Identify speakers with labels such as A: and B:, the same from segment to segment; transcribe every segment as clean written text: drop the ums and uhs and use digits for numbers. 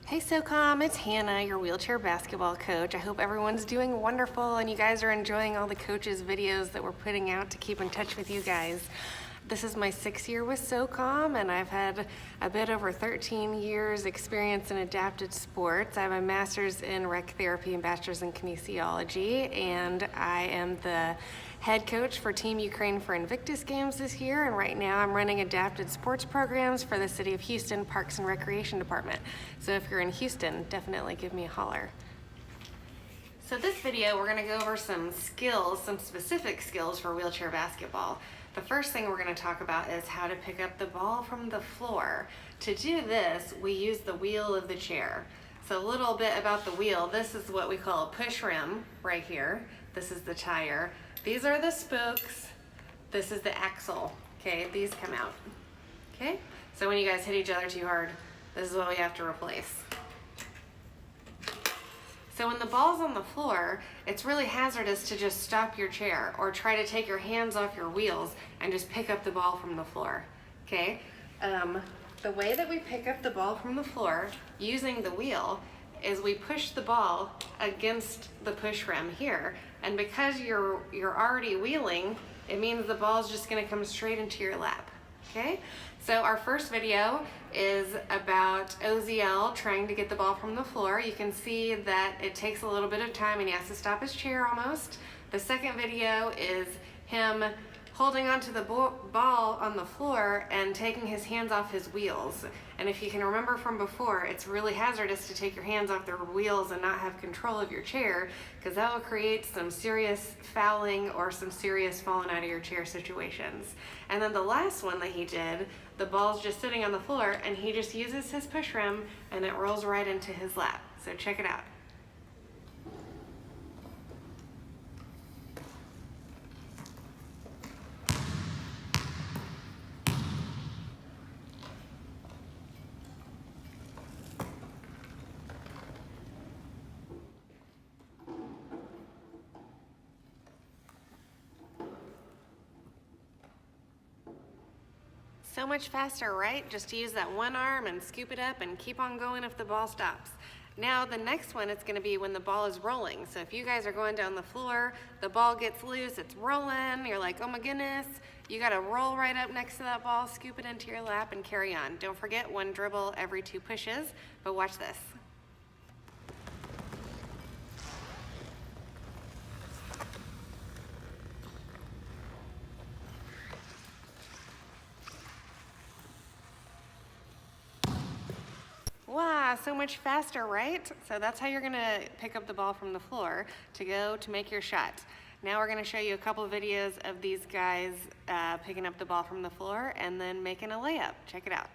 A: Hey SOCOM, it's Hannah, your wheelchair basketball coach. I hope everyone's doing wonderful and you guys are enjoying all the coaches' videos that we're putting out to keep in touch with you guys. This is my 6th year with SOCOM and I've had a bit over 13 years experience in adapted sports. I have a master's in rec therapy and bachelor's in kinesiology, and I am the head coach for Team Ukraine for Invictus Games this year, and right now I'm running adapted sports programs for the City of Houston Parks and Recreation Department. So if you're in Houston, definitely give me a holler. So this video, we're gonna go over some skills, some specific skills for wheelchair basketball. The first thing we're gonna talk about is how to pick up the ball from the floor. To do this, we use the wheel of the chair. So a little bit about the wheel. This is what we call a push rim right here. This is the tire. These are the spokes. This is the axle. Okay, these come out. Okay, so when you guys hit each other too hard, this is what we have to replace. So when the ball's on the floor, it's really hazardous to just stop your chair or try to take your hands off your wheels and just pick up the ball from the floor, okay? The way that we pick up the ball from the floor using the wheel is we push the ball against the push rim here, and because you're already wheeling, it means the ball's just gonna come straight into your lap, okay? So our first video is about OZL trying to get the ball from the floor. You can see that it takes a little bit of time and he has to stop his chair almost. The second video is him holding onto the ball on the floor and taking his hands off his wheels. And if you can remember from before, it's really hazardous to take your hands off the wheels and not have control of your chair, because that will create some serious fouling or some serious falling out of your chair situations. And then the last one that he did, the ball's just sitting on the floor and he just uses his push rim and it rolls right into his lap. So check it out. So much faster, right? Just to use that one arm and scoop it up and keep on going if the ball stops. Now the next one is gonna be when the ball is rolling. So if you guys are going down the floor, the ball gets loose, it's rolling, you're like, oh my goodness, you gotta roll right up next to that ball, scoop it into your lap and carry on. Don't forget, one dribble every 2 pushes, but watch this. Wow, so much faster, right? So that's how you're gonna pick up the ball from the floor to make your shot. Now we're gonna show you a couple of videos of these guys picking up the ball from the floor and then making a layup. Check it out.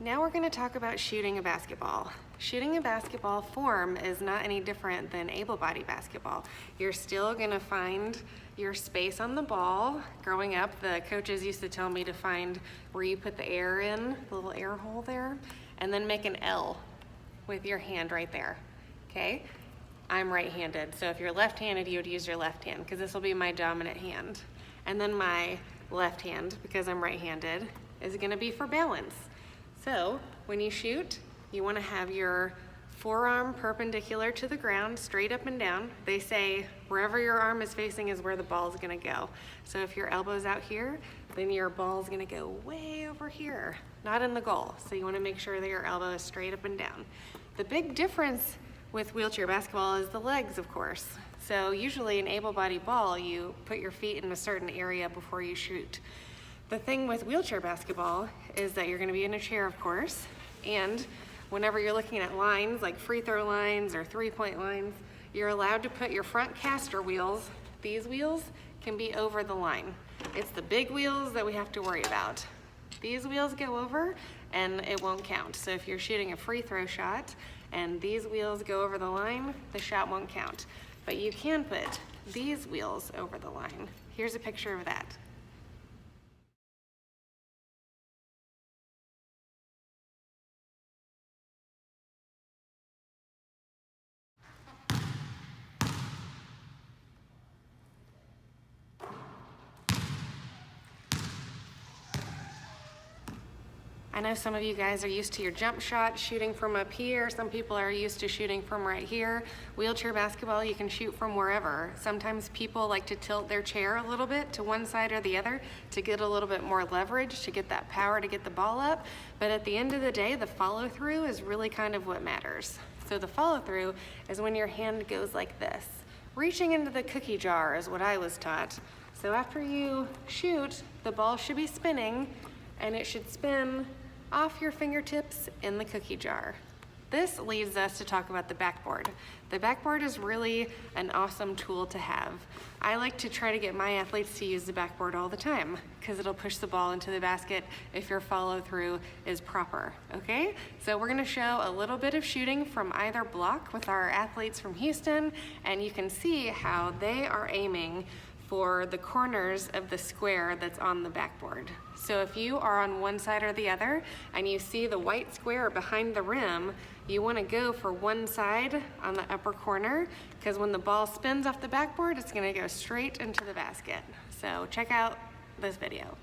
A: Now we're going to talk about shooting a basketball. Shooting a basketball form is not any different than able-bodied basketball. You're still going to find your space on the ball. Growing up, the coaches used to tell me to find where you put the air in, the little air hole there, and then make an L with your hand right there, okay? I'm right-handed, so if you're left-handed, you would use your left hand, because this will be my dominant hand. And then my left hand, because I'm right-handed, is going to be for balance. So when you shoot, you want to have your forearm perpendicular to the ground, straight up and down. They say wherever your arm is facing is where the ball is going to go. So if your elbow's out here, then your ball is going to go way over here, not in the goal. So you want to make sure that your elbow is straight up and down. The big difference with wheelchair basketball is the legs, of course. So usually an able-bodied ball, you put your feet in a certain area before you shoot. The thing with wheelchair basketball is that you're going to be in a chair, of course, and whenever you're looking at lines, like free throw lines or 3-point lines, you're allowed to put your front caster wheels, these wheels, can be over the line. It's the big wheels that we have to worry about. These wheels go over and it won't count. So if you're shooting a free throw shot and these wheels go over the line, the shot won't count. But you can put these wheels over the line. Here's a picture of that. I know some of you guys are used to your jump shot shooting from up here. Some people are used to shooting from right here. Wheelchair basketball, you can shoot from wherever. Sometimes people like to tilt their chair a little bit to one side or the other to get a little bit more leverage, to get that power to get the ball up. But at the end of the day, the follow through is really kind of what matters. So the follow through is when your hand goes like this. Reaching into the cookie jar is what I was taught. So after you shoot, the ball should be spinning and it should spin off your fingertips in the cookie jar. This leads us to talk about the backboard. The backboard is really an awesome tool to have. I like to try to get my athletes to use the backboard all the time because it'll push the ball into the basket if your follow through is proper, okay? So we're gonna show a little bit of shooting from either block with our athletes from Houston, and you can see how they are aiming for the corners of the square that's on the backboard. So if you are on one side or the other and you see the white square behind the rim, you want to go for one side on the upper corner because when the ball spins off the backboard, it's going to go straight into the basket. So check out this video.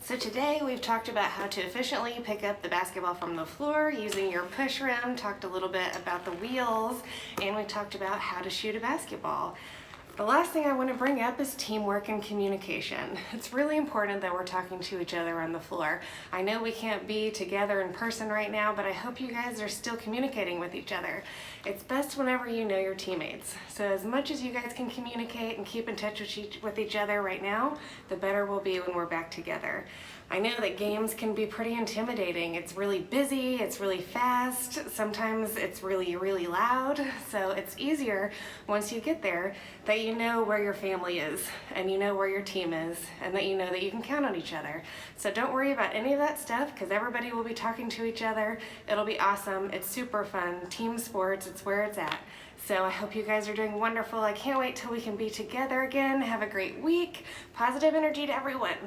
A: So today we've talked about how to efficiently pick up the basketball from the floor using your push rim, talked a little bit about the wheels, and we talked about how to shoot a basketball. The last thing I want to bring up is teamwork and communication. It's really important that we're talking to each other on the floor. I know we can't be together in person right now, but I hope you guys are still communicating with each other. It's best whenever you know your teammates. So as much as you guys can communicate and keep in touch with each other right now, the better we'll be when we're back together. I know that games can be pretty intimidating. It's really busy, it's really fast, sometimes it's really, really loud. So it's easier once you get there that you know where your family is and you know where your team is and that you know that you can count on each other. So don't worry about any of that stuff because everybody will be talking to each other. It'll be awesome. It's super fun. Team sports, it's where it's at. So I hope you guys are doing wonderful. I can't wait till we can be together again. Have a great week. Positive energy to everyone.